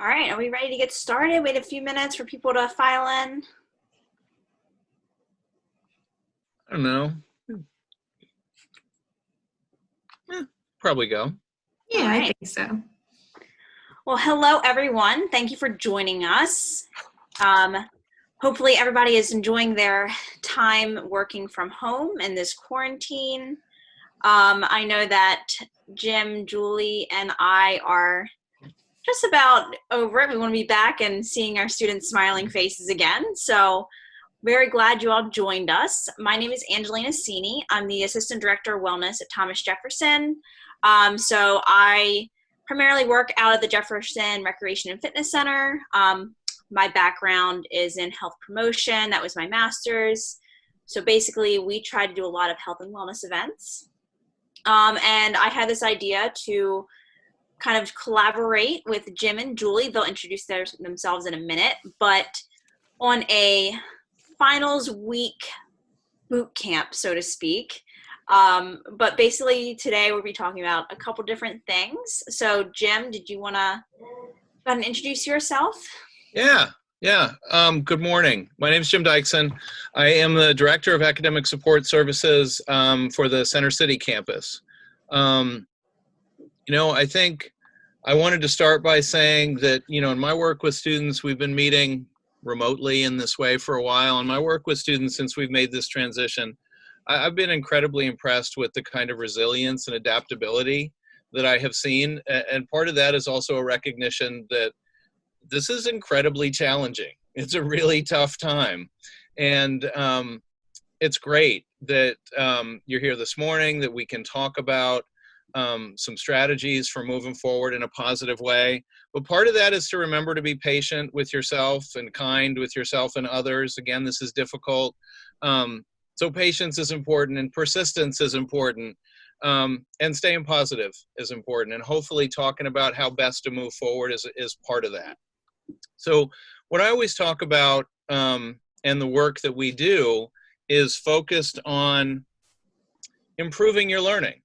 All right, are we ready to get started? Wait a few minutes for people to file in. I don't know. Probably go. Yeah, All I right. think so. Well, hello, everyone. Thank you for joining us. Hopefully everybody is enjoying their time working from home in this quarantine. I know that Jim, Julie, and I are just about over it. We want to be back and seeing our students' smiling faces again. So very glad you all joined us. My name is Angelina Sini. I'm the Assistant Director of Wellness at Thomas Jefferson. So I primarily work out of the Jefferson Recreation and Fitness Center. My background is in health promotion. That was my master's. So basically, we try to do a lot of health and wellness events. And I had this idea to kind of collaborate with Jim and Julie. They'll introduce themselves in a minute, but on a finals week boot camp, so to speak. But basically today we'll be talking about a couple different things. So Jim, did you want to go ahead and introduce yourself? Yeah. Good morning. My name is Jim Dykeson. I am the Director of Academic Support Services for the Center City campus. I think I wanted to start by saying that, in my work with students, we've been meeting remotely in this way for a while. And my work with students since we've made this transition, I've been incredibly impressed with the kind of resilience and adaptability that I have seen. And part of that is also a recognition that this is incredibly challenging. It's a really tough time. And it's great that you're here this morning, that we can talk about some strategies for moving forward in a positive way. But part of that is to remember to be patient with yourself and kind with yourself and others. Again, this is difficult. So patience is important and persistence is important. And staying positive is important. And hopefully talking about how best to move forward is part of that. So what I always talk about and the work that we do is focused on improving your learning.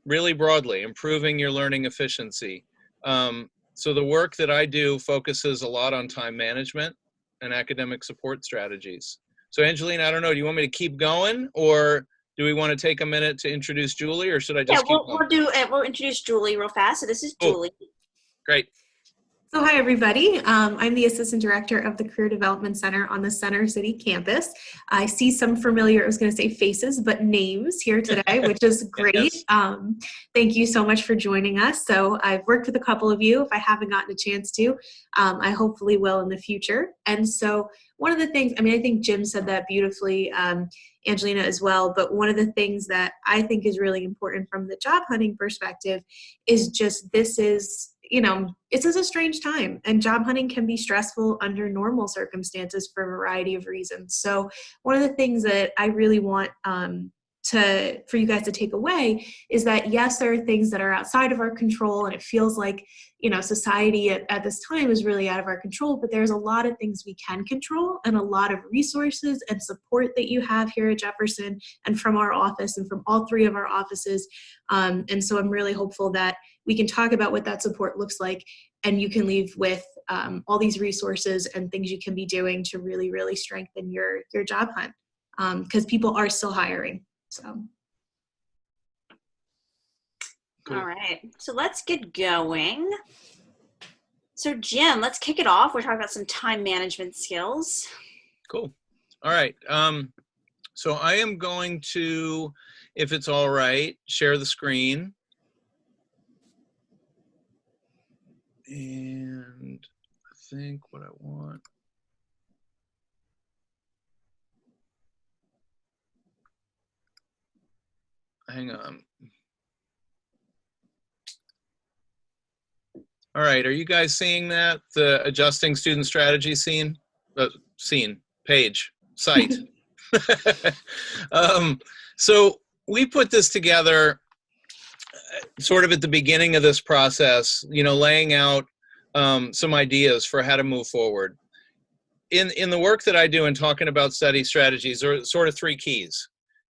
Really broadly, improving your learning efficiency. So the work that I do focuses a lot on time management and academic support strategies. So Angelina, I don't know, do you want me to keep going, or do we want to take a minute to introduce Julie, or should I just keep going? We'll introduce Julie real fast. So this is Cool. Julie. Great. So hi, everybody. I'm the Assistant Director of the Career Development Center on the Center City campus. I see some familiar, I was going to say faces, but names here today, which is great. Yes. Thank you so much for joining us. So I've worked with a couple of you. If I haven't gotten a chance to, I hopefully will in the future. And so one of the things, I think Jim said that beautifully, Angelina as well, but one of the things that I think is really important from the job hunting perspective is just this is a strange time, and job hunting can be stressful under normal circumstances for a variety of reasons. So one of the things that I really want for you guys to take away is that, yes, there are things that are outside of our control, and it feels like, society at this time is really out of our control, but there's a lot of things we can control and a lot of resources and support that you have here at Jefferson and from our office and from all three of our offices. And so I'm really hopeful that we can talk about what that support looks like, and you can leave with all these resources and things you can be doing to really, really strengthen your job hunt, because people are still hiring. So. All right, so let's get going. So Jim, let's kick it off. We're talking about some time management skills. Cool. All right. So I am going to, if it's all right, share the screen. And I think what I want. Hang on. All right, are you guys seeing that? The adjusting student strategy page, site. So we put this together sort of at the beginning of this process, laying out some ideas for how to move forward. In the work that I do in talking about study strategies, there are sort of three keys.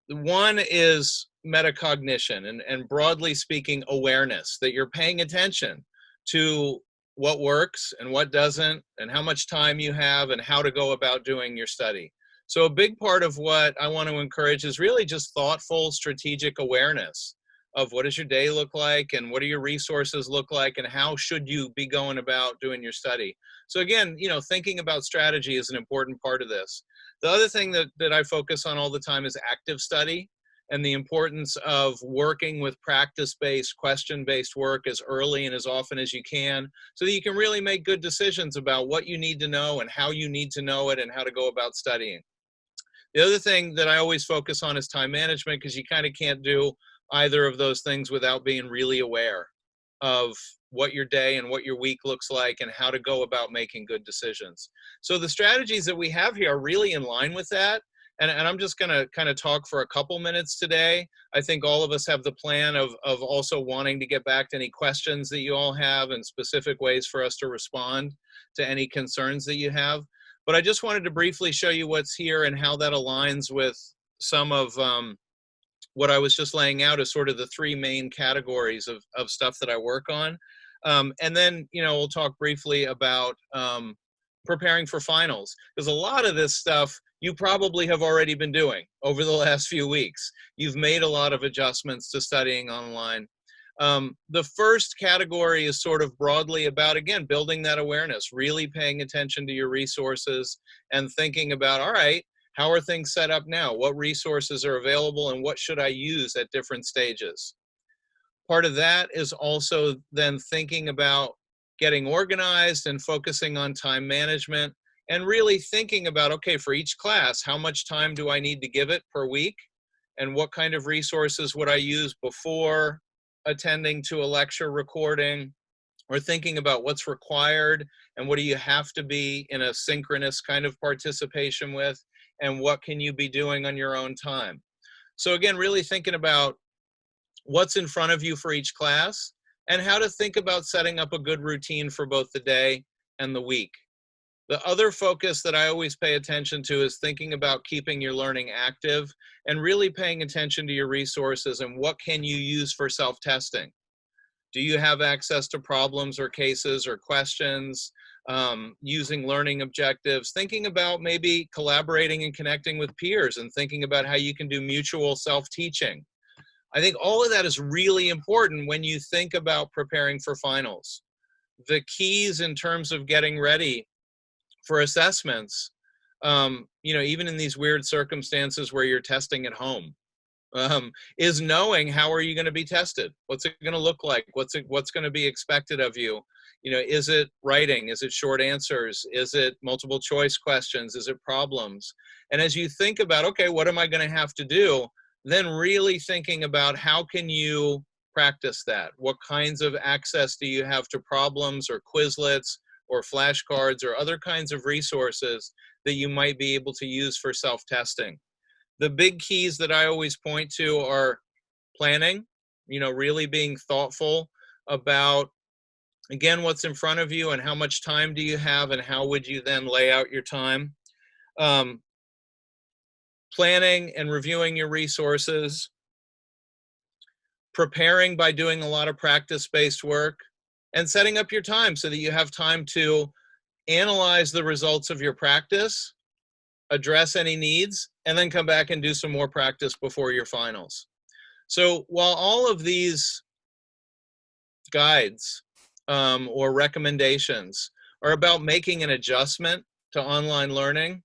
One is metacognition and broadly speaking, awareness, that you're paying attention to what works and what doesn't, and how much time you have, and how to go about doing your study. So a big part of what I want to encourage is really just thoughtful, strategic awareness of what does your day look like, and what do your resources look like, and how should you be going about doing your study. So again, thinking about strategy is an important part of this. The other thing that I focus on all the time is active study, and the importance of working with practice-based, question-based work as early and as often as you can, so that you can really make good decisions about what you need to know and how you need to know it and how to go about studying. The other thing that I always focus on is time management, because you kind of can't do either of those things without being really aware of what your day and what your week looks like and how to go about making good decisions. So the strategies that we have here are really in line with that. And I'm just going to kind of talk for a couple minutes today. I think all of us have the plan of also wanting to get back to any questions that you all have and specific ways for us to respond to any concerns that you have. But I just wanted to briefly show you what's here and how that aligns with some of what I was just laying out as sort of the three main categories of stuff that I work on. And then, we'll talk briefly about preparing for finals, because a lot of this stuff you probably have already been doing over the last few weeks. You've made a lot of adjustments to studying online. The first category is sort of broadly about, again, building that awareness, really paying attention to your resources and thinking about, all right, how are things set up now? What resources are available and what should I use at different stages? Part of that is also then thinking about getting organized and focusing on time management and really thinking about, okay, for each class, how much time do I need to give it per week? And what kind of resources would I use before attending to a lecture recording, or thinking about what's required and what do you have to be in a synchronous kind of participation with, and what can you be doing on your own time. So again, really thinking about what's in front of you for each class and how to think about setting up a good routine for both the day and the week. The other focus that I always pay attention to is thinking about keeping your learning active and really paying attention to your resources and what can you use for self-testing. Do you have access to problems or cases or questions, using learning objectives, thinking about maybe collaborating and connecting with peers and thinking about how you can do mutual self-teaching. I think all of that is really important when you think about preparing for finals. The keys in terms of getting ready for assessments, even in these weird circumstances where you're testing at home, is knowing how are you going to be tested? What's it going to look like? What's going to be expected of you? Is it writing? Is it short answers? Is it multiple choice questions? Is it problems? And as you think about, okay, what am I going to have to do? Then really thinking about how can you practice that? What kinds of access do you have to problems or Quizlets or flashcards or other kinds of resources that you might be able to use for self-testing? The big keys that I always point to are planning, really being thoughtful about, again, what's in front of you and how much time do you have and how would you then lay out your time. Planning and reviewing your resources, preparing by doing a lot of practice-based work, and setting up your time so that you have time to analyze the results of your practice, address any needs, and then come back and do some more practice before your finals. So while all of these guides or recommendations are about making an adjustment to online learning,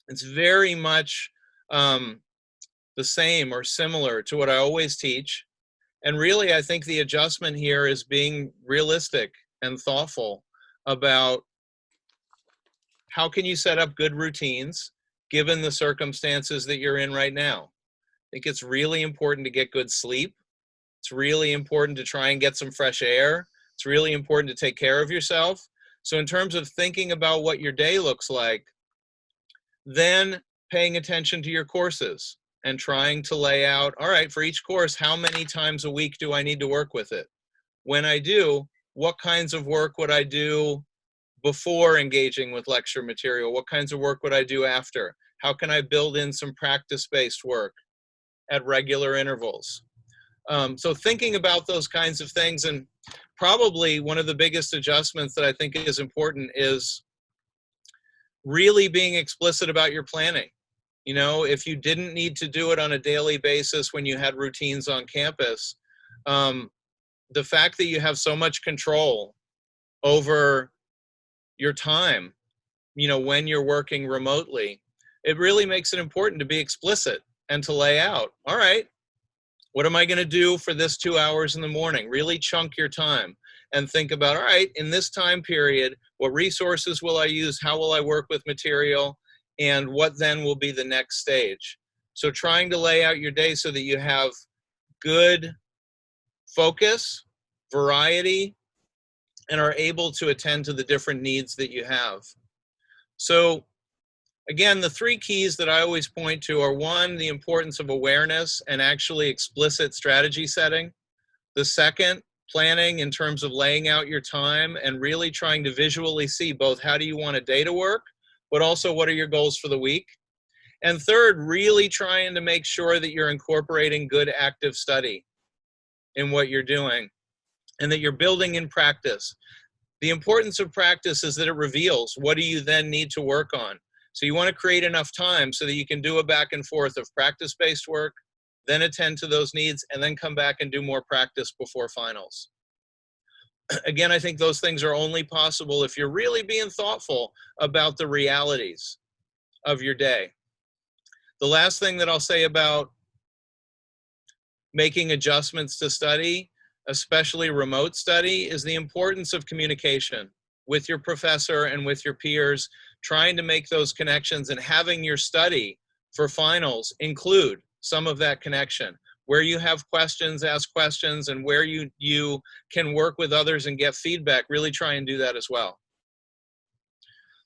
it's very much the same or similar to what I always teach. And really, I think the adjustment here is being realistic and thoughtful about how can you set up good routines given the circumstances that you're in right now. I think it's really important to get good sleep. It's really important to try and get some fresh air. It's really important to take care of yourself. So in terms of thinking about what your day looks like, then paying attention to your courses and trying to lay out, all right, for each course, how many times a week do I need to work with it? When I do, what kinds of work would I do before engaging with lecture material? What kinds of work would I do after? How can I build in some practice-based work at regular intervals? So thinking about those kinds of things, and probably one of the biggest adjustments that I think is important is really being explicit about your planning. You know, if you didn't need to do it on a daily basis when you had routines on campus, the fact that you have so much control over your time, you know, when you're working remotely, it really makes it important to be explicit and to lay out, all right, what am I going to do for this 2 hours in the morning? Really chunk your time and think about, all right, in this time period, what resources will I use? How will I work with material? And what then will be the next stage? So trying to lay out your day so that you have good focus, variety, and are able to attend to the different needs that you have. So again, the 3 keys that I always point to are: 1, the importance of awareness and actually explicit strategy setting. The second, planning in terms of laying out your time and really trying to visually see both how do you want a day to work, but also what are your goals for the week. And third, really trying to make sure that you're incorporating good active study in what you're doing and that you're building in practice. The importance of practice is that it reveals what do you then need to work on. So you want to create enough time so that you can do a back and forth of practice-based work, then attend to those needs, and then come back and do more practice before finals. Again, I think those things are only possible if you're really being thoughtful about the realities of your day. The last thing that I'll say about making adjustments to study, especially remote study, is the importance of communication with your professor and with your peers, trying to make those connections and having your study for finals include some of that connection. Where you have questions, ask questions, and where you can work with others and get feedback, really try and do that as well.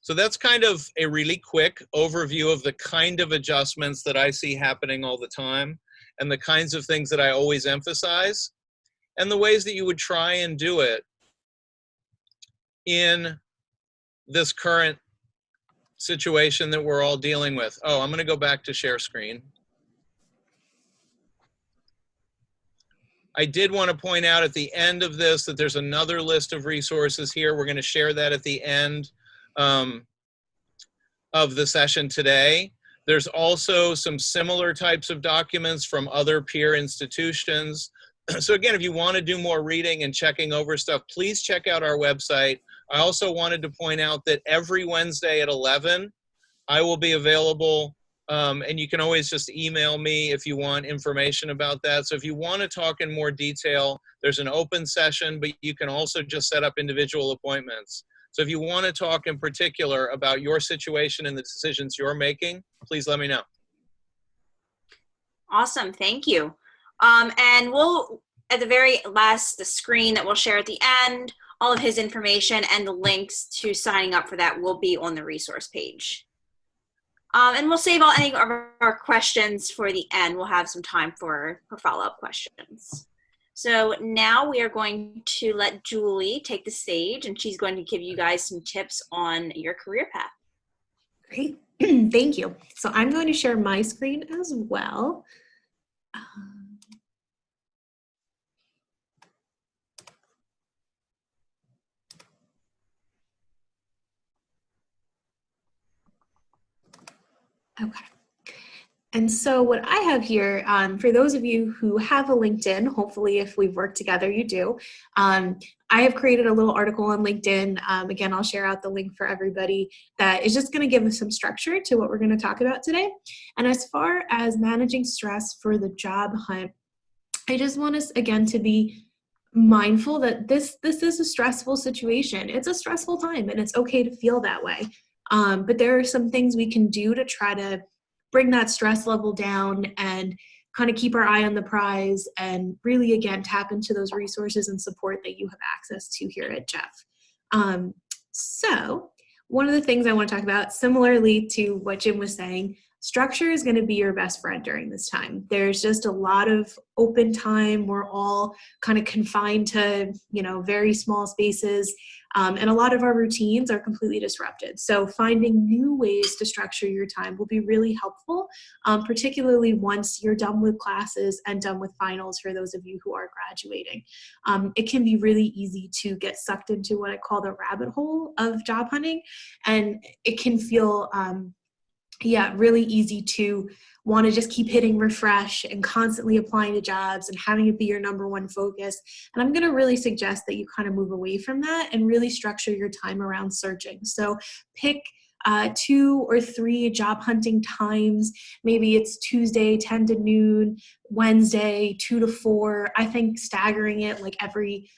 So that's kind of a really quick overview of the kind of adjustments that I see happening all the time and the kinds of things that I always emphasize and the ways that you would try and do it in this current situation that we're all dealing with. Oh, I'm going to go back to share screen. I did want to point out at the end of this that there's another list of resources here. We're going to share that at the end of the session today. There's also some similar types of documents from other peer institutions. So again, if you want to do more reading and checking over stuff, please check out our website. I also wanted to point out that every Wednesday at 11, I will be available, and you can always just email me if you want information about that. So if you want to talk in more detail, there's an open session, but you can also just set up individual appointments. So if you want to talk in particular about your situation and the decisions you're making, please let me know. Awesome, thank you. And we'll, at the very last, the screen that we'll share at the end, all of his information and the links to signing up for that will be on the resource page. And we'll save all any of our questions for the end. We'll have some time for follow-up questions. So now we are going to let Julie take the stage, and she's going to give you guys some tips on your career path. Great, thank you. So I'm going to share my screen as well. Okay. And so what I have here, for those of you who have a LinkedIn, hopefully if we've worked together, you do. I have created a little article on LinkedIn. Again, I'll share out the link for everybody that is just going to give us some structure to what we're going to talk about today. And as far as managing stress for the job hunt, I just want us, again, to be mindful that this is a stressful situation. It's a stressful time, and it's okay to feel that way. But there are some things we can do to try to bring that stress level down and kind of keep our eye on the prize and really, again, tap into those resources and support that you have access to here at Jeff. So one of the things I want to talk about, similarly to what Jim was saying, structure is going to be your best friend during this time. There's just a lot of open time. We're all kind of confined to, very small spaces. And a lot of our routines are completely disrupted. So finding new ways to structure your time will be really helpful, particularly once you're done with classes and done with finals for those of you who are graduating. It can be really easy to get sucked into what I call the rabbit hole of job hunting. And it can feel really easy to want to just keep hitting refresh and constantly applying to jobs and having it be your number one focus. And I'm going to really suggest that you kind of move away from that and really structure your time around searching. So pick 2 or 3 job hunting times. Maybe it's Tuesday, 10 to noon, Wednesday, 2 to 4. I think staggering it like every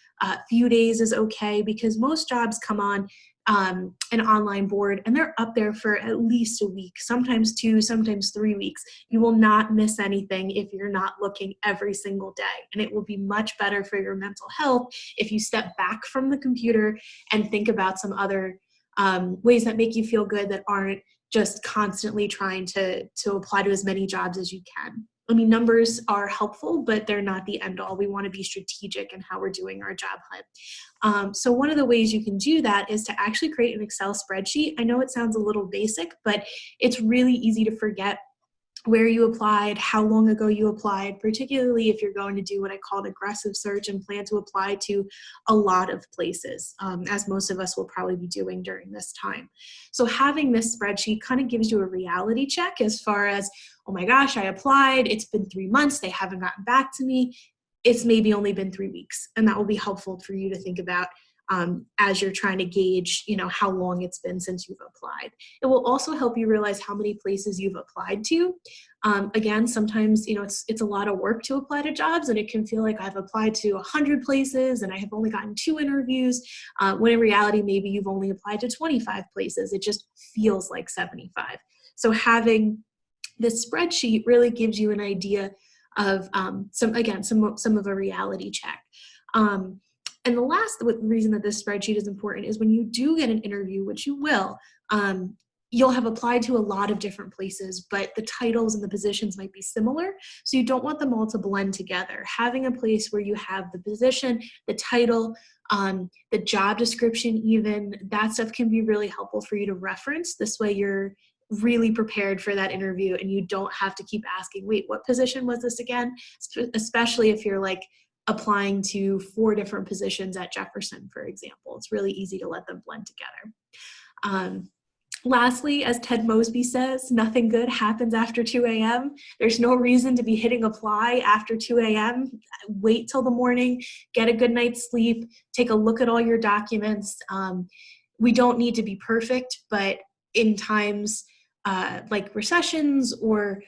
few days is okay, because most jobs come on an online board and they're up there for at least a week, sometimes 2, sometimes 3 weeks. You will not miss anything if you're not looking every single day. And it will be much better for your mental health if you step back from the computer and think about some other ways that make you feel good, that aren't just constantly trying to apply to as many jobs as you can. I mean, numbers are helpful, but they're not the end all. We want to be strategic in how we're doing our job hunt. So one of the ways you can do that is to actually create an Excel spreadsheet. I know it sounds a little basic, but it's really easy to forget where you applied, how long ago you applied, particularly if you're going to do what I call an aggressive search and plan to apply to a lot of places, as most of us will probably be doing during this time. So having this spreadsheet kind of gives you a reality check as far as, oh my gosh, I applied, it's been 3 months, they haven't gotten back to me. It's maybe only been 3 weeks. And that will be helpful for you to think about as you're trying to gauge, how long it's been since you've applied. It will also help you realize how many places you've applied to. Again, sometimes, it's a lot of work to apply to jobs, and it can feel like I've applied to 100 places and I have only gotten 2 interviews, when in reality, maybe you've only applied to 25 places. It just feels like 75. So having this spreadsheet really gives you an idea of some of a reality check. And the last reason that this spreadsheet is important is when you do get an interview, which you will, you'll have applied to a lot of different places, but the titles and the positions might be similar. So you don't want them all to blend together. Having a place where you have the position, the title, the job description even, that stuff can be really helpful for you to reference. This way you're really prepared for that interview and you don't have to keep asking, wait, what position was this again? Especially if you're like applying to 4 different positions at Jefferson, for example. It's really easy to let them blend together. Lastly, as Ted Mosby says, nothing good happens after 2 a.m. There's no reason to be hitting apply after 2 a.m. Wait till the morning, get a good night's sleep, take a look at all your documents. We don't need to be perfect, but in times like recessions or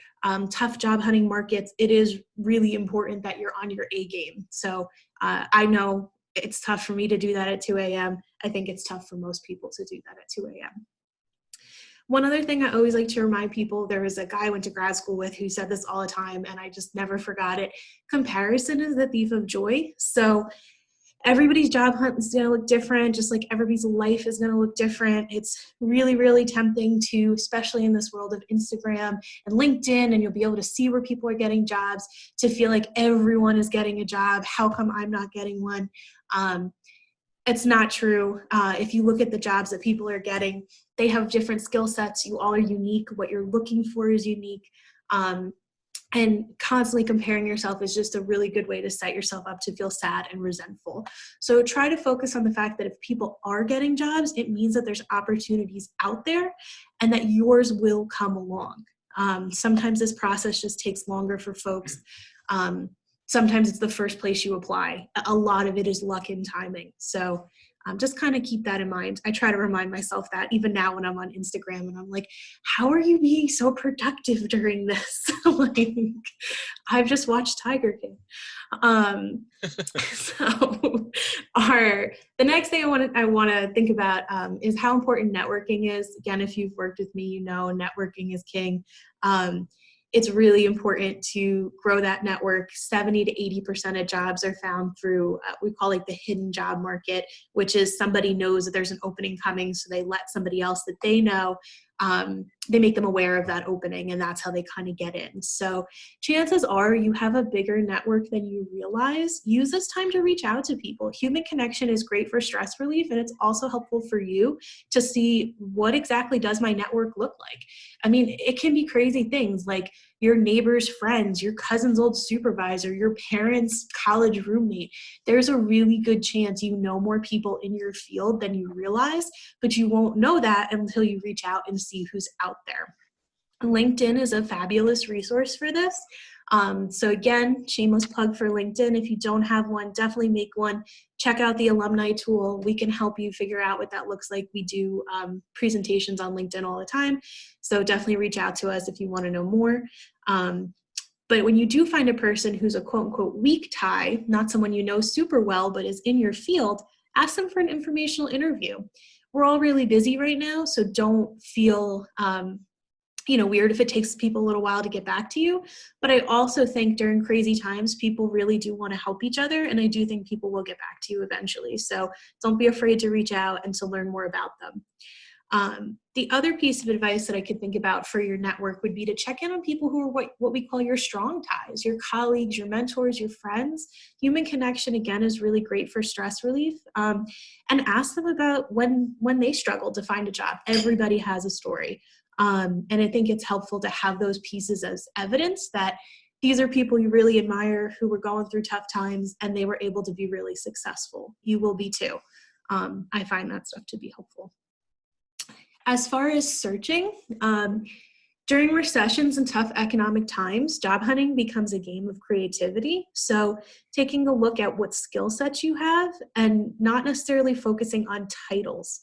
tough job hunting markets, it is really important that you're on your A game. So I know it's tough for me to do that at 2 a.m. I think it's tough for most people to do that at 2 a.m. One other thing I always like to remind people, there was a guy I went to grad school with who said this all the time, and I just never forgot it. Comparison is the thief of joy. So everybody's job hunt is going to look different, just like everybody's life is going to look different. It's really, really tempting to, especially in this world of Instagram and LinkedIn, and you'll be able to see where people are getting jobs, to feel like everyone is getting a job. How come I'm not getting one? It's not true. If you look at the jobs that people are getting, they have different skill sets. You all are unique. What you're looking for is unique. And constantly comparing yourself is just a really good way to set yourself up to feel sad and resentful. So try to focus on the fact that if people are getting jobs, it means that there's opportunities out there and that yours will come along. Sometimes this process just takes longer for folks. Sometimes it's the first place you apply. A lot of it is luck and timing. So just kind of keep that in mind. I try to remind myself that even now when I'm on Instagram and I'm like, how are you being so productive during this? Like, I've just watched Tiger King. So the next thing I want to think about is how important networking is. Again, if you've worked with me, you know networking is king. It's really important to grow that network. 70 to 80% of jobs are found through, we call it the hidden job market, which is somebody knows that there's an opening coming, so they let somebody else that they know they make them aware of that opening, and that's how they kind of get in. So chances are you have a bigger network than you realize. Use this time to reach out to people. Human connection is great for stress relief, and it's also helpful for you to see what exactly does my network look like. I mean, it can be crazy things like your neighbor's friends, your cousin's old supervisor, your parents' college roommate. There's a really good chance you know more people in your field than you realize, but you won't know that until you reach out and see who's out there. LinkedIn is a fabulous resource for this. So again, shameless plug for LinkedIn. If you don't have one, definitely make one. Check out the alumni tool. We can help you figure out what that looks like. We do presentations on LinkedIn all the time. So definitely reach out to us if you want to know more. But when you do find a person who's a quote unquote weak tie, not someone you know super well, but is in your field, ask them for an informational interview. We're all really busy right now, so don't feel weird if it takes people a little while to get back to you. But I also think during crazy times, people really do want to help each other. And I do think people will get back to you eventually. So don't be afraid to reach out and to learn more about them. The other piece of advice that I could think about for your network would be to check in on people who are what we call your strong ties, your colleagues, your mentors, your friends. Human connection, again, is really great for stress relief. And ask them about when they struggled to find a job. Everybody has a story. And I think it's helpful to have those pieces as evidence that these are people you really admire who were going through tough times and they were able to be really successful. You will be too. I find that stuff to be helpful. As far as searching, during recessions and tough economic times, job hunting becomes a game of creativity. So taking a look at what skill sets you have and not necessarily focusing on titles.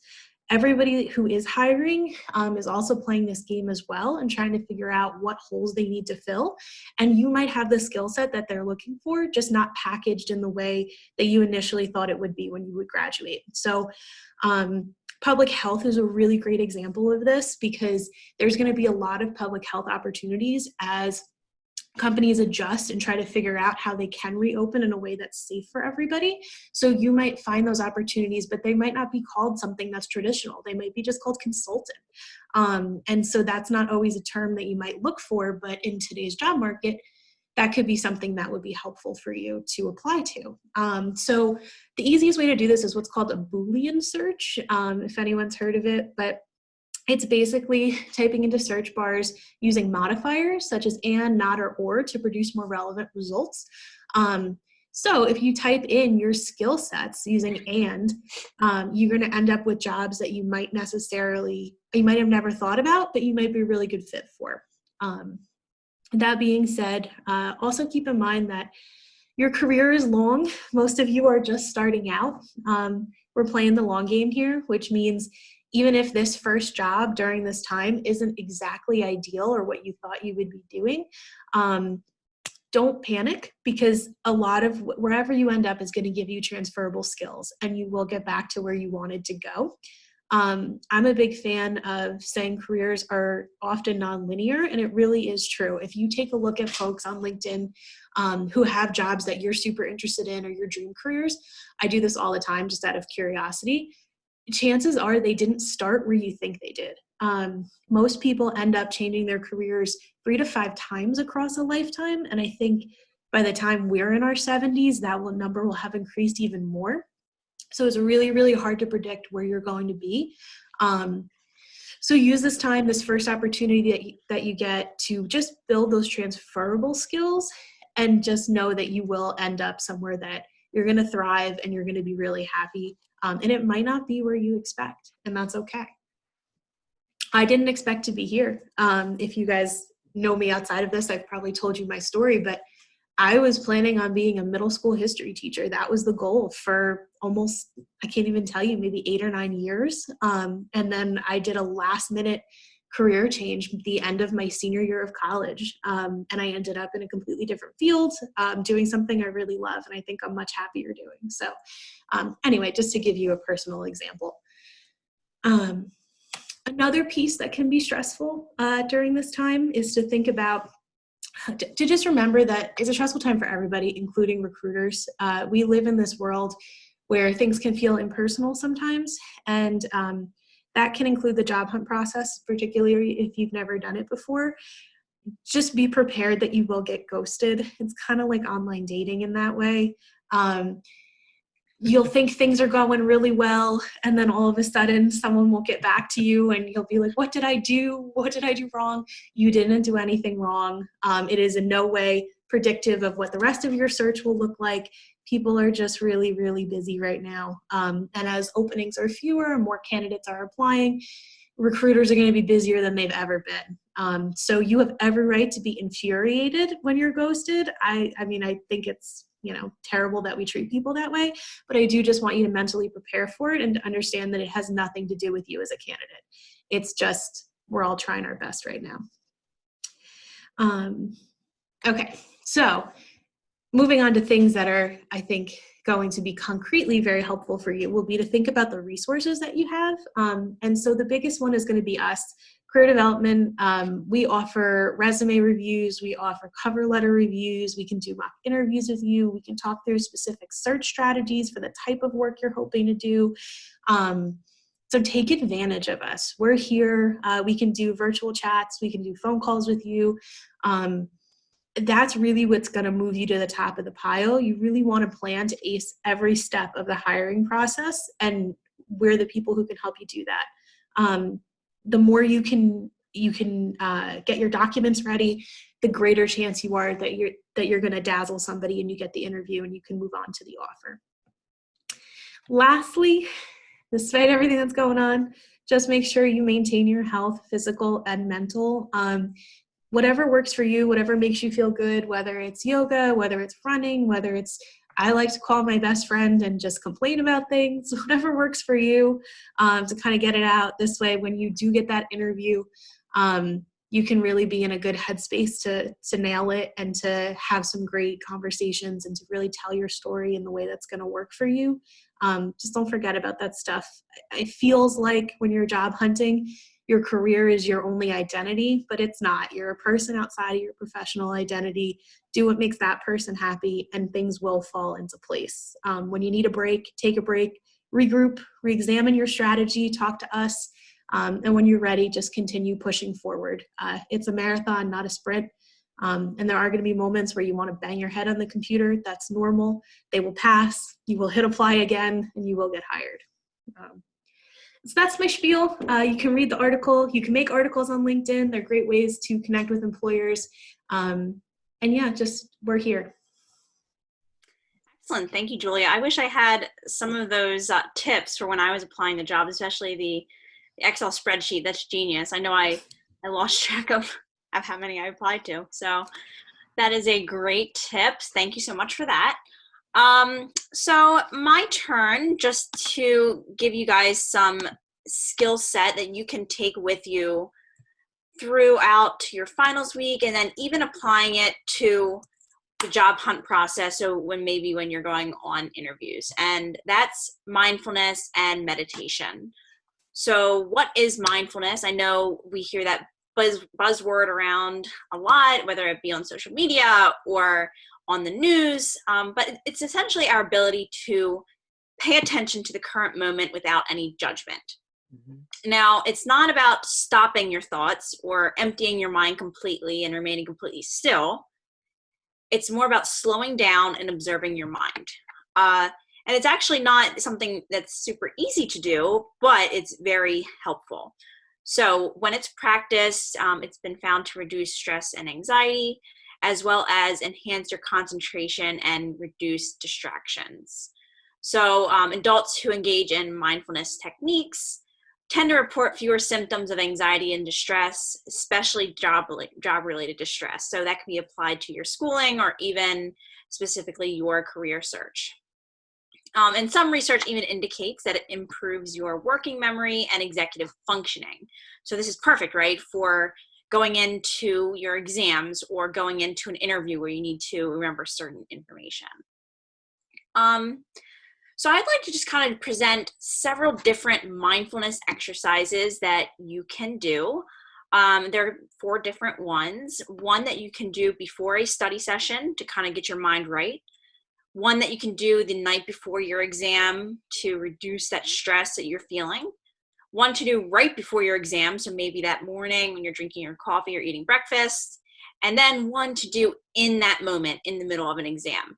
Everybody who is hiring is also playing this game as well and trying to figure out what holes they need to fill. And you might have the skill set that they're looking for, just not packaged in the way that you initially thought it would be when you would graduate. So public health is a really great example of this because there's going to be a lot of public health opportunities as companies adjust and try to figure out how they can reopen in a way that's safe for everybody. So you might find those opportunities, but they might not be called something that's traditional. They might be just called consultant. And so that's not always a term that you might look for, but in today's job market, that could be something that would be helpful for you to apply to. So the easiest way to do this is what's called a Boolean search, if anyone's heard of it, but it's basically typing into search bars using modifiers such as and, not, or to produce more relevant results. So if you type in your skill sets using and, you're going to end up with jobs that you might have never thought about, but you might be a really good fit for. That being said, also keep in mind that your career is long. Most of you are just starting out. We're playing the long game here, which means even if this first job during this time isn't exactly ideal or what you thought you would be doing, don't panic because a lot of wherever you end up is going to give you transferable skills and you will get back to where you wanted to go. I'm a big fan of saying careers are often nonlinear, and it really is true. If you take a look at folks on LinkedIn who have jobs that you're super interested in or your dream careers, I do this all the time just out of curiosity. Chances are they didn't start where you think they did. Most people end up changing their careers 3 to 5 times across a lifetime, and I think by the time we're in our 70s, that number will have increased even more. So it's really, really hard to predict where you're going to be. So use this time, this first opportunity that you get to just build those transferable skills and just know that you will end up somewhere that you're going to thrive and you're going to be really happy. And it might not be where you expect, and that's okay. I didn't expect to be here. If you guys know me outside of this, I've probably told you my story, but I was planning on being a middle school history teacher. That was the goal for almost, I can't even tell you, maybe 8 or 9 years. And then I did a last minute career change at the end of my senior year of college. And I ended up in a completely different field, doing something I really love. And I think I'm much happier doing. So anyway, just to give you a personal example. Another piece that can be stressful during this time is to think about to just remember that it's a stressful time for everybody, including recruiters. We live in this world where things can feel impersonal sometimes, and That can include the job hunt process, particularly if you've never done it before. Just be prepared that you will get ghosted. It's kind of like online dating in that way. You'll think things are going really well, and then all of a sudden someone will get back to you and you'll be like, what did I do? What did I do wrong? You didn't do anything wrong. It is in no way predictive of what the rest of your search will look like. People are just really, really busy right now. And as openings are fewer and more candidates are applying, recruiters are going to be busier than they've ever been. So you have every right to be infuriated when you're ghosted. I mean, I think it's, terrible that we treat people that way, but I do just want you to mentally prepare for it and to understand that it has nothing to do with you as a candidate. It's just, we're all trying our best right now. Okay, so moving on to things that are, I think, going to be concretely very helpful for you will be to think about the resources that you have. And so the biggest one is going to be us. Career development, we offer resume reviews, we offer cover letter reviews, we can do mock interviews with you, we can talk through specific search strategies for the type of work you're hoping to do. So take advantage of us. We're here, we can do virtual chats, we can do phone calls with you. That's really what's going to move you to the top of the pile. You really want to plan to ace every step of the hiring process, and we're the people who can help you do that. The more you can get your documents ready, the greater chance you are that you're going to dazzle somebody and you get the interview and you can move on to the offer. Lastly, despite everything that's going on, just make sure you maintain your health, physical and mental. Whatever works for you, whatever makes you feel good, whether it's yoga, whether it's running, whether it's, I like to call my best friend and just complain about things, whatever works for you, to kind of get it out. This way, when you do get that interview, you can really be in a good headspace to nail it and to have some great conversations and to really tell your story in the way that's going to work for you. Just don't forget about that stuff. It feels like when you're job hunting, your career is your only identity, but it's not. You're a person outside of your professional identity. Do what makes that person happy, and things will fall into place. When you need a break, take a break, regroup, re-examine your strategy, talk to us, and when you're ready, just continue pushing forward. It's a marathon, not a sprint, and there are going to be moments where you want to bang your head on the computer. That's normal. They will pass. You will hit apply again, and you will get hired. So that's my spiel. You can read the article. You can make articles on LinkedIn. They're great ways to connect with employers. And yeah, just we're here. Excellent. Thank you, Julia. I wish I had some of those tips for when I was applying the job, especially the Excel spreadsheet. That's genius. I know I lost track of how many I applied to. So that is a great tip. Thank you so much for that. So my turn, just to give you guys some skill set that you can take with you throughout your finals week, and then even applying it to the job hunt process. So when you're going on interviews, and that's mindfulness and meditation. So what is mindfulness? I know we hear that buzzword around a lot, whether it be on social media or on the news, but it's essentially our ability to pay attention to the current moment without any judgment. Mm-hmm. Now, it's not about stopping your thoughts or emptying your mind completely and remaining completely still. It's more about slowing down and observing your mind. And it's actually not something that's super easy to do, but it's very helpful. So when it's practiced, it's been found to reduce stress and anxiety, as well as enhance your concentration and reduce distractions. So adults who engage in mindfulness techniques tend to report fewer symptoms of anxiety and distress, especially job-related distress. So that can be applied to your schooling or even specifically your career search. And some research even indicates that it improves your working memory and executive functioning. So this is perfect, right, for going into your exams or going into an interview where you need to remember certain information. So I'd like to just kind of present several different mindfulness exercises that you can do. There are 4 different ones. One that you can do before a study session to kind of get your mind right. One that you can do the night before your exam to reduce that stress that you're feeling. one to do right before your exam, so maybe that morning when you're drinking your coffee or eating breakfast, and then one to do in that moment in the middle of an exam.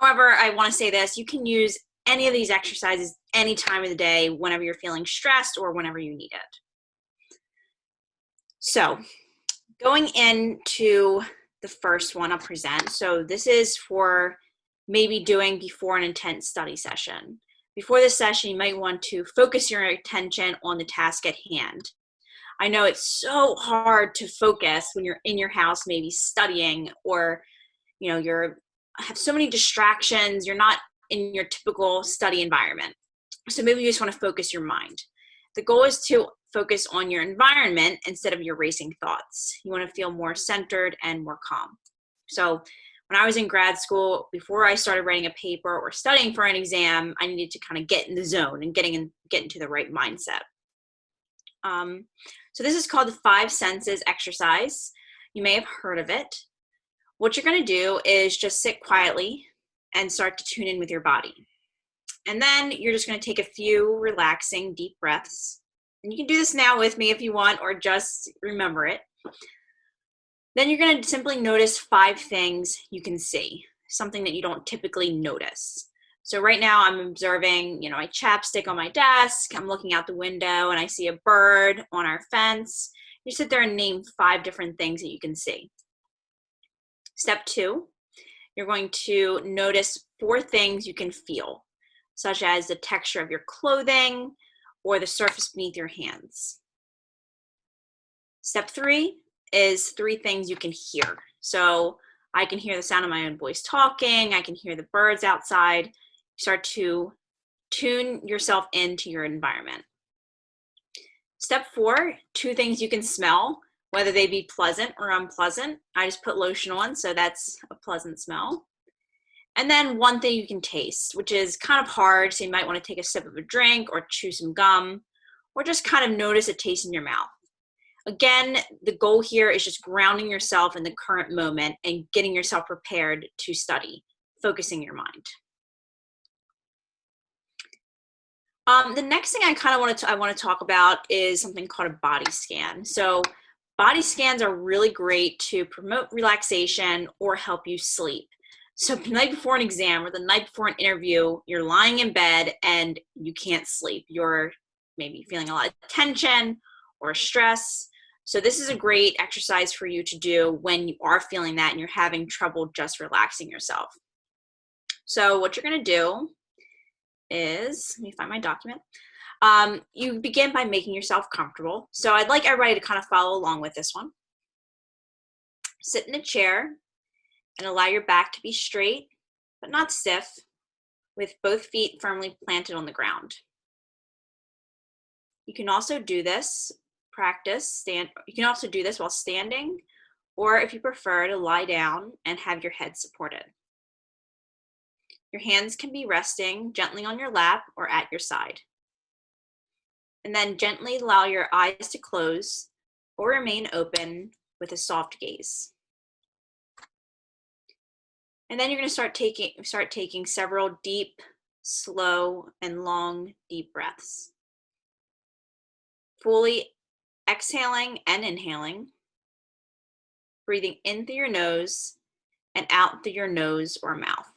However, I want to say this, you can use any of these exercises any time of the day, whenever you're feeling stressed or whenever you need it. So going into the first one I'll present. So this is for maybe doing before an intense study session. Before this session, you might want to focus your attention on the task at hand. I know it's so hard to focus when you're in your house, maybe studying, or you're have so many distractions. You're not in your typical study environment. So maybe you just want to focus your mind. The goal is to focus on your environment instead of your racing thoughts. You want to feel more centered and more calm. So when I was in grad school, before I started writing a paper or studying for an exam, I needed to kind of get in the zone and get into the right mindset. So this is called the 5 senses exercise. You may have heard of it. What you're going to do is just sit quietly and start to tune in with your body. And then you're just going to take a few relaxing deep breaths. And you can do this now with me if you want, or just remember it. Then you're going to simply notice 5 things you can see, something that you don't typically notice. So right now I'm observing, my chapstick on my desk. I'm looking out the window and I see a bird on our fence. You sit there and name 5 different things that you can see. Step 2, you're going to notice 4 things you can feel, such as the texture of your clothing or the surface beneath your hands. Step 3 is 3 things you can hear. So I can hear the sound of my own voice talking. I can hear the birds outside. Start to tune yourself into your environment. Step 4, 2 things you can smell, whether they be pleasant or unpleasant. I just put lotion on, so that's a pleasant smell. And then 1 thing you can taste, which is kind of hard, so you might want to take a sip of a drink or chew some gum, or just kind of notice a taste in your mouth. Again, the goal here is just grounding yourself in the current moment and getting yourself prepared to study, focusing your mind. The next thing I want to talk about is something called a body scan. So body scans are really great to promote relaxation or help you sleep. So the night before an exam or the night before an interview, you're lying in bed and you can't sleep. You're maybe feeling a lot of tension or stress. So this is a great exercise for you to do when you are feeling that and you're having trouble just relaxing yourself. So what you're going to do is, let me find my document. You begin by making yourself comfortable. So I'd like everybody to kind of follow along with this one. Sit in a chair and allow your back to be straight, but not stiff, with both feet firmly planted on the ground. You can also do this you can also do this while standing, or if you prefer to lie down and have your head supported. Your hands can be resting gently on your lap or at your side. And then gently allow your eyes to close or remain open with a soft gaze. And then you're going to start taking several deep, slow, and long, deep breaths. Fully exhaling and inhaling, breathing in through your nose and out through your nose or mouth.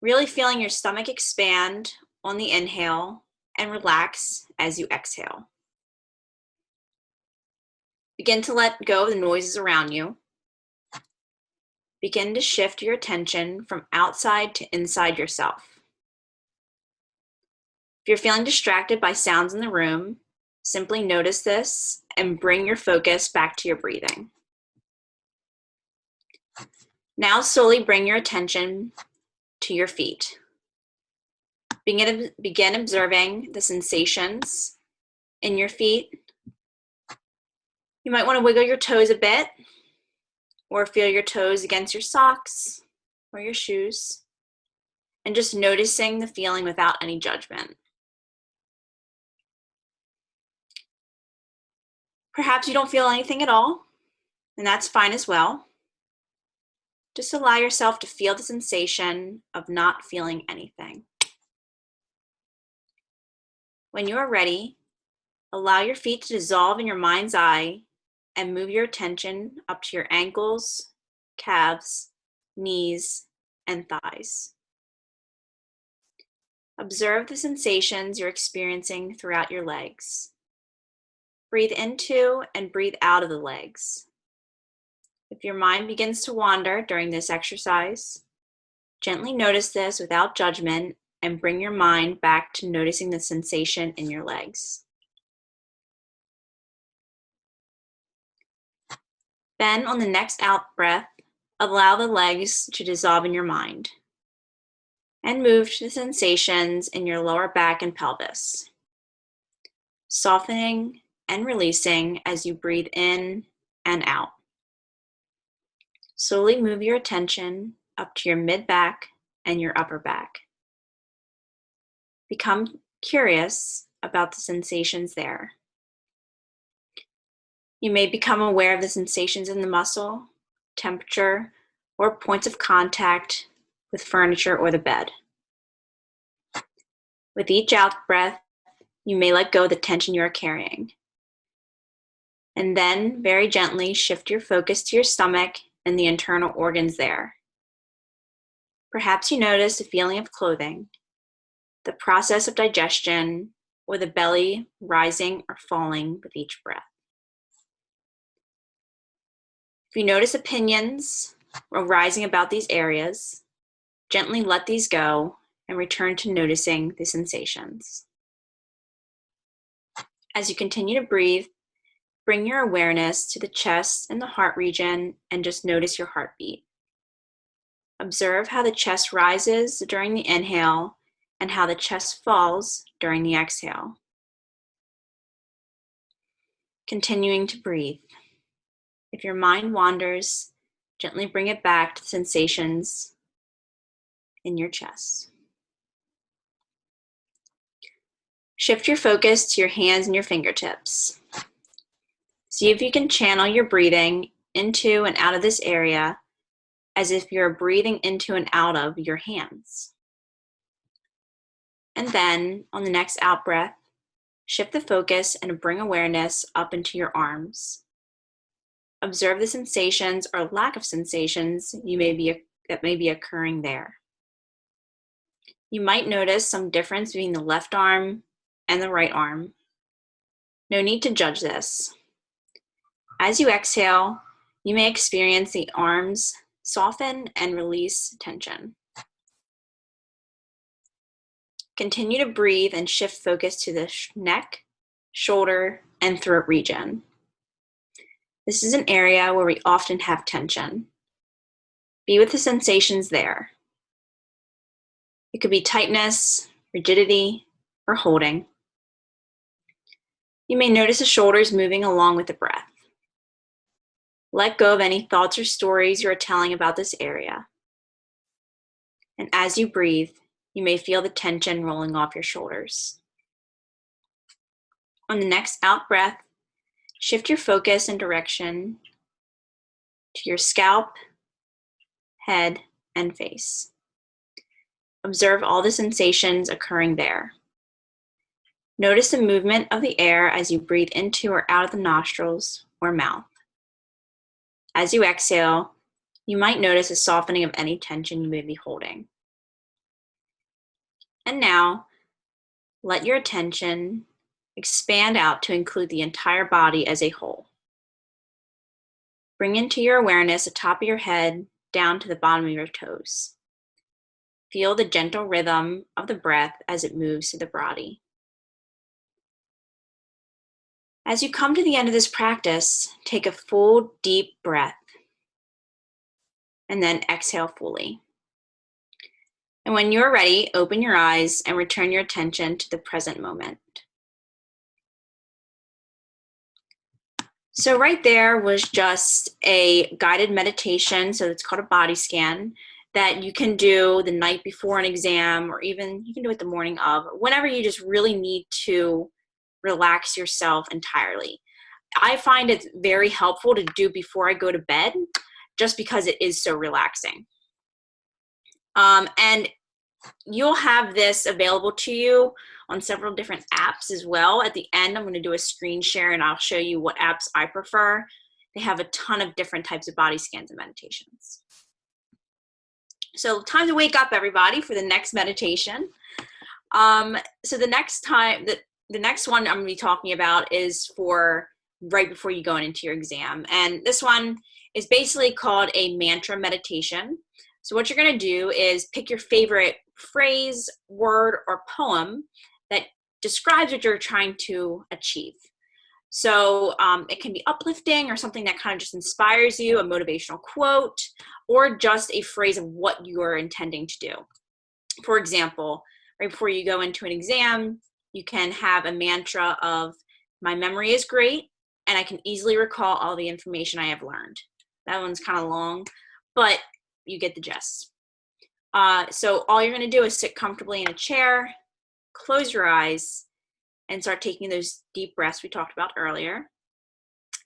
Really feeling your stomach expand on the inhale and relax as you exhale. Begin to let go of the noises around you. Begin to shift your attention from outside to inside yourself. If you're feeling distracted by sounds in the room, simply notice this and bring your focus back to your breathing. Now slowly bring your attention to your feet. Begin observing the sensations in your feet. You might want to wiggle your toes a bit, or feel your toes against your socks or your shoes, and just noticing the feeling without any judgment. Perhaps you don't feel anything at all, and that's fine as well. Just allow yourself to feel the sensation of not feeling anything. When you are ready, allow your feet to dissolve in your mind's eye and move your attention up to your ankles, calves, knees, and thighs. Observe the sensations you're experiencing throughout your legs. Breathe into and breathe out of the legs. If your mind begins to wander during this exercise, gently notice this without judgment and bring your mind back to noticing the sensation in your legs. Then, on the next out breath, allow the legs to dissolve in your mind and move to the sensations in your lower back and pelvis, softening and releasing as you breathe in and out. Slowly move your attention up to your mid-back and your upper back. Become curious about the sensations there. You may become aware of the sensations in the muscle, temperature, or points of contact with furniture or the bed. With each out breath, you may let go of the tension you are carrying. And then, very gently, shift your focus to your stomach and the internal organs there. Perhaps you notice a feeling of clothing, the process of digestion, or the belly rising or falling with each breath. If you notice opinions arising about these areas, gently let these go and return to noticing the sensations. As you continue to breathe, bring your awareness to the chest and the heart region and just notice your heartbeat. Observe how the chest rises during the inhale and how the chest falls during the exhale. Continuing to breathe. If your mind wanders, gently bring it back to the sensations in your chest. Shift your focus to your hands and your fingertips. See if you can channel your breathing into and out of this area as if you're breathing into and out of your hands. And then, on the next out breath, shift the focus and bring awareness up into your arms. Observe the sensations or lack of sensations that may be occurring there. You might notice some difference between the left arm and the right arm. No need to judge this. As you exhale, you may experience the arms soften and release tension. Continue to breathe and shift focus to the neck, shoulder, and throat region. This is an area where we often have tension. Be with the sensations there. It could be tightness, rigidity, or holding. You may notice the shoulders moving along with the breath. Let go of any thoughts or stories you are telling about this area. And as you breathe, you may feel the tension rolling off your shoulders. On the next out breath, shift your focus and direction to your scalp, head, and face. Observe all the sensations occurring there. Notice the movement of the air as you breathe into or out of the nostrils or mouth. As you exhale, you might notice a softening of any tension you may be holding. And now, let your attention expand out to include the entire body as a whole. Bring into your awareness the top of your head down to the bottom of your toes. Feel the gentle rhythm of the breath as it moves through the body. As you come to the end of this practice, take a full, deep breath and then exhale fully. And when you're ready, open your eyes and return your attention to the present moment. So right there was just a guided meditation, so it's called a body scan, that you can do the night before an exam, or even you can do it the morning of, whenever you just really need to relax yourself entirely. I find it very helpful to do before I go to bed, just because it is so relaxing. And you'll have this available to you on several different apps as well. At the end, I'm going to do a screen share and I'll show you what apps I prefer. They have a ton of different types of body scans and meditations. So time to wake up, everybody, for the next meditation. So the next one I'm going to be talking about is for right before you go into your exam. And this one is basically called a mantra meditation. So what you're going to do is pick your favorite phrase, word, or poem that describes what you're trying to achieve. So it can be uplifting or something that kind of just inspires you, a motivational quote, or just a phrase of what you're intending to do. For example, right before you go into an exam, you can have a mantra of, my memory is great, and I can easily recall all the information I have learned. That one's kind of long, but you get the gist. So all you're going to do is sit comfortably in a chair, close your eyes, and start taking those deep breaths we talked about earlier.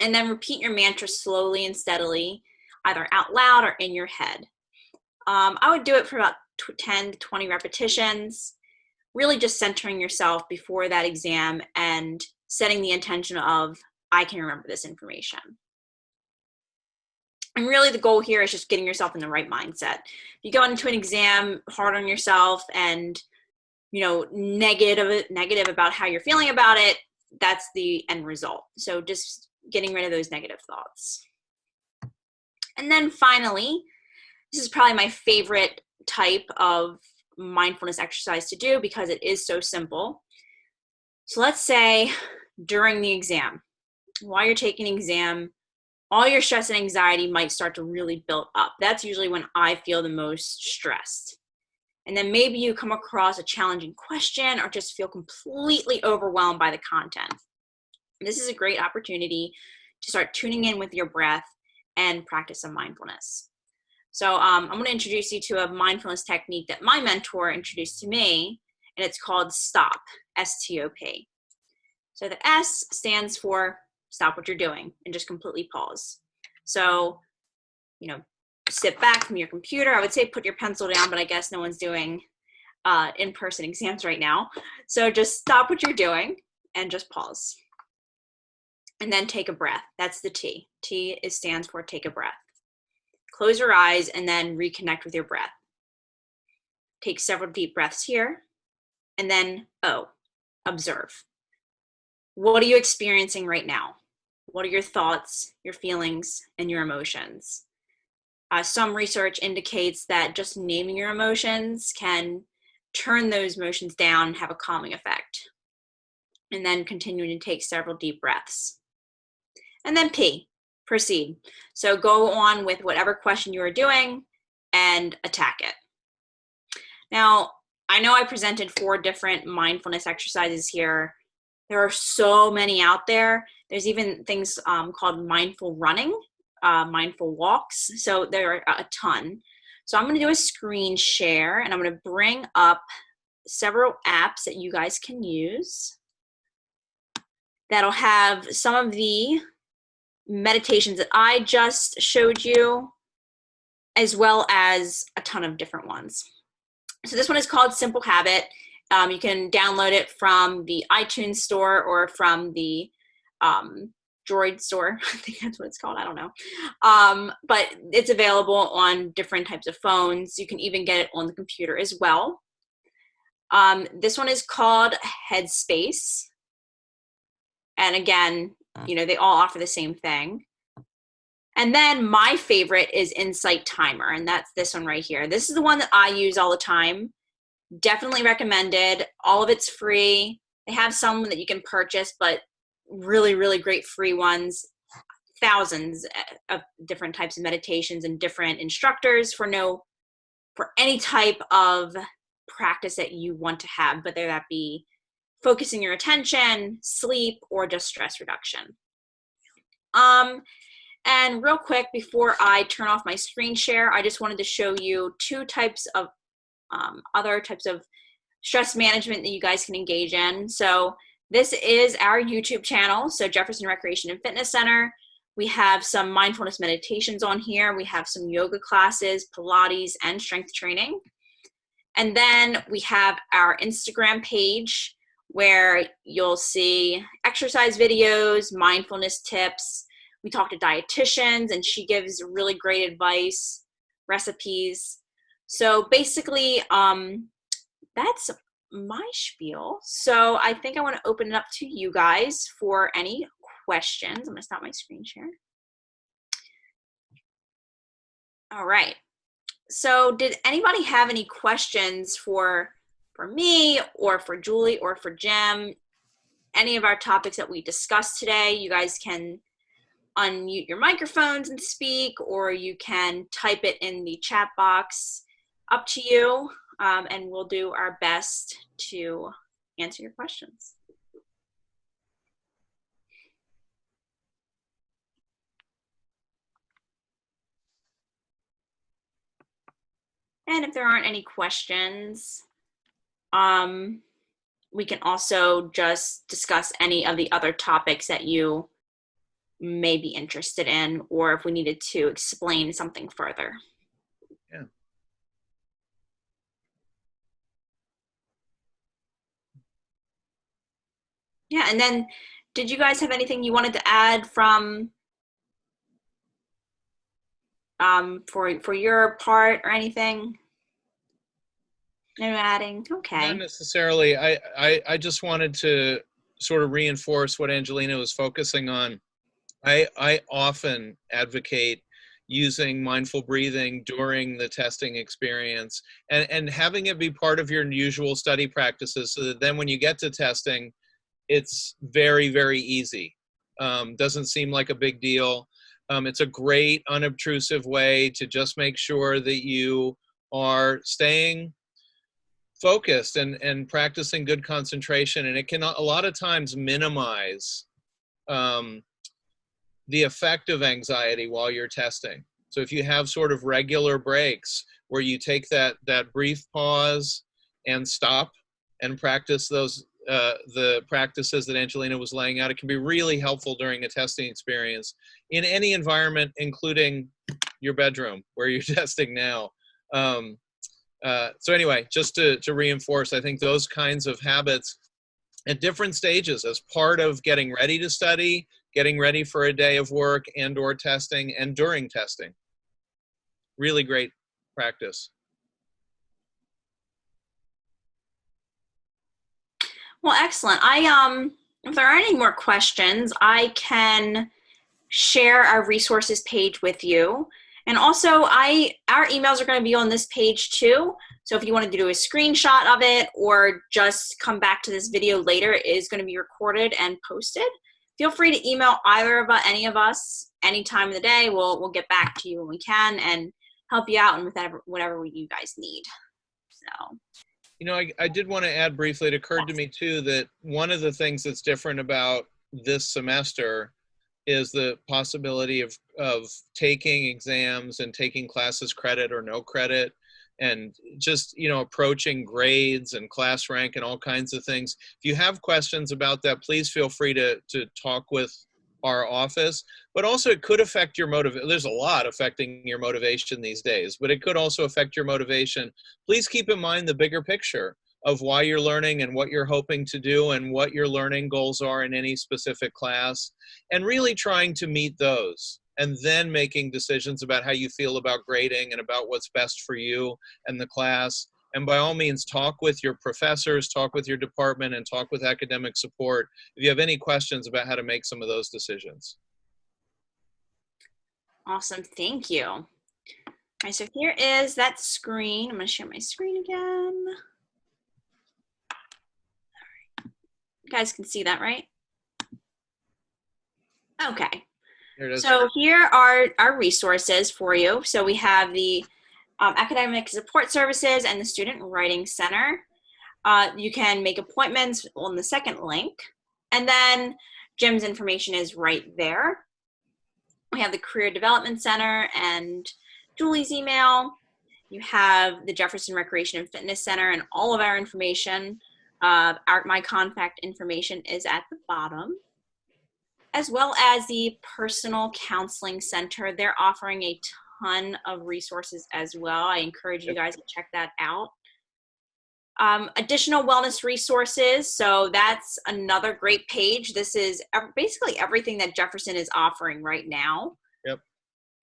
And then repeat your mantra slowly and steadily, either out loud or in your head. I would do it for about 10 to 20 repetitions, really just centering yourself before that exam and setting the intention of, I can remember this information. And really the goal here is just getting yourself in the right mindset. If you go into an exam hard on yourself and negative about how you're feeling about it, that's the end result. So just getting rid of those negative thoughts. And then finally, this is probably my favorite type of mindfulness exercise to do because it is so simple. So let's say during the exam, while you're taking an exam, all your stress and anxiety might start to really build up. That's usually when I feel the most stressed. And then maybe you come across a challenging question or just feel completely overwhelmed by the content. This is a great opportunity to start tuning in with your breath and practice some mindfulness. So I'm going to introduce you to a mindfulness technique that my mentor introduced to me, and it's called STOP, S-T-O-P. So the S stands for stop what you're doing and just completely pause. So, sit back from your computer. I would say put your pencil down, but I guess no one's doing in-person exams right now. So just stop what you're doing and just pause. And then take a breath. That's the T. T stands for take a breath. Close your eyes and then reconnect with your breath. Take several deep breaths here. And then O, observe. What are you experiencing right now? What are your thoughts, your feelings, and your emotions? Some research indicates that just naming your emotions can turn those emotions down and have a calming effect. And then continuing to take several deep breaths. And then P, proceed. So go on with whatever question you are doing and attack it. Now, I know I presented 4 different mindfulness exercises here. There are so many out there. There's even things called mindful running, mindful walks. So there are a ton. So I'm going to do a screen share and I'm going to bring up several apps that you guys can use that'll have some of the meditations that I just showed you, as well as a ton of different ones. So this one is called Simple Habit. You can download it from the iTunes store or from the Droid store. I think that's what it's called. I don't know. But it's available on different types of phones. You can even get it on the computer as well. This one is called Headspace. And again, they all offer the same thing. And then my favorite is Insight Timer, and that's this one right here. This is the one that I use all the time. Definitely recommended. All of it's free. They have some that you can purchase, but really, really great free ones. Thousands of different types of meditations and different instructors for any type of practice that you want to have, whether that be focusing your attention, sleep, or just stress reduction. And real quick, before I turn off my screen share, I just wanted to show you 2 types of other types of stress management that you guys can engage in. So this is our YouTube channel, so Jefferson Recreation and Fitness Center. We have some mindfulness meditations on here. We have some yoga classes, Pilates, and strength training. And then we have our Instagram page where you'll see exercise videos, mindfulness tips. We talk to dietitians and she gives really great advice, recipes. So basically, that's my spiel. So I think I want to open it up to you guys for any questions. I'm going to stop my screen share. All right. So did anybody have any questions for me or for Julie or for Jim? Any of our topics that we discussed today, you guys can unmute your microphones and speak, or you can type it in the chat box. Up to you, and we'll do our best to answer your questions. And if there aren't any questions, we can also just discuss any of the other topics that you may be interested in, or if we needed to explain something further. Yeah. Yeah, and then did you guys have anything you wanted to add from for your part or anything? No adding? Okay. Not necessarily. I just wanted to sort of reinforce what Angelina was focusing on. I often advocate using mindful breathing during the testing experience and having it be part of your usual study practices so that then when you get to testing, it's very, very easy. Doesn't seem like a big deal. It's a great unobtrusive way to just make sure that you are staying focused and practicing good concentration. And it can a lot of times minimize the effect of anxiety while you're testing. So if you have sort of regular breaks where you take that brief pause and stop and practice those the practices that Angelina was laying out, it can be really helpful during a testing experience in any environment, including your bedroom where you're testing now. So anyway, just to reinforce, I think those kinds of habits at different stages as part of getting ready to study, getting ready for a day of work and or testing, and during testing. Really great practice. Well, excellent. If there are any more questions, I can share our resources page with you. And also, our emails are going to be on this page too. So if you wanted to do a screenshot of it or just come back to this video later, it is going to be recorded and posted. Feel free to email any of us any time of the day. We'll get back to you when we can and help you out and with whatever you guys need. So. You know, I did want to add briefly, it occurred to me too that one of the things that's different about this semester is the possibility of taking exams and taking classes credit or no credit, and just, you know, approaching grades and class rank and all kinds of things. If you have questions about that, please feel free to talk with our office. But also it could affect your motivation. There's a lot affecting your motivation these days, but it could also affect your motivation. Please keep in mind the bigger picture of why you're learning and what you're hoping to do and what your learning goals are in any specific class, and really trying to meet those, and then making decisions about how you feel about grading and about what's best for you and the class. And by all means, talk with your professors, talk with your department, and talk with academic support if you have any questions about how to make some of those decisions. Awesome, thank you. All right, so here is that screen. I'm going to share my screen again. You guys can see that, right? Okay. Here it is. So here are our resources for you. So we have the Academic Support Services and the Student Writing Center. You can make appointments on the second link. And then Jim's information is right there. We have the Career Development Center and Julie's email. You have the Jefferson Recreation and Fitness Center and all of our information. My contact information is at the bottom, as well as the Personal Counseling Center. They're offering a ton of resources as well. I encourage you guys to check that out. Additional wellness resources. So that's another great page. This is basically everything that Jefferson is offering right now. Yep.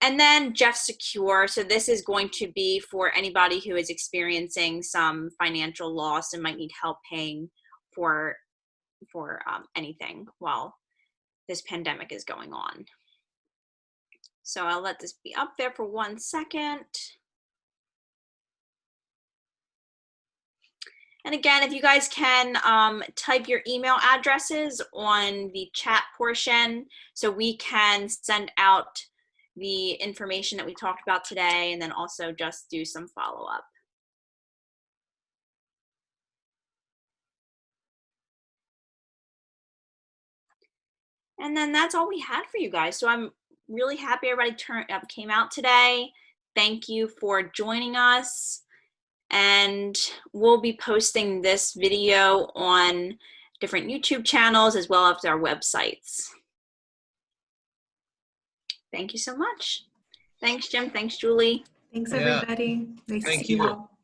And then Jeff Secure. So this is going to be for anybody who is experiencing some financial loss and might need help paying for anything while this pandemic is going on. So I'll let this be up there for 1 second. And again, if you guys can type your email addresses on the chat portion so we can send out the information that we talked about today, and then also just do some follow-up. And then that's all we had for you guys. So I'm really happy everybody came out today. Thank you for joining us. And we'll be posting this video on different YouTube channels as well as our websites. Thank you so much. Thanks, Jim. Thanks, Julie. Thanks, everybody. Nice to see you all.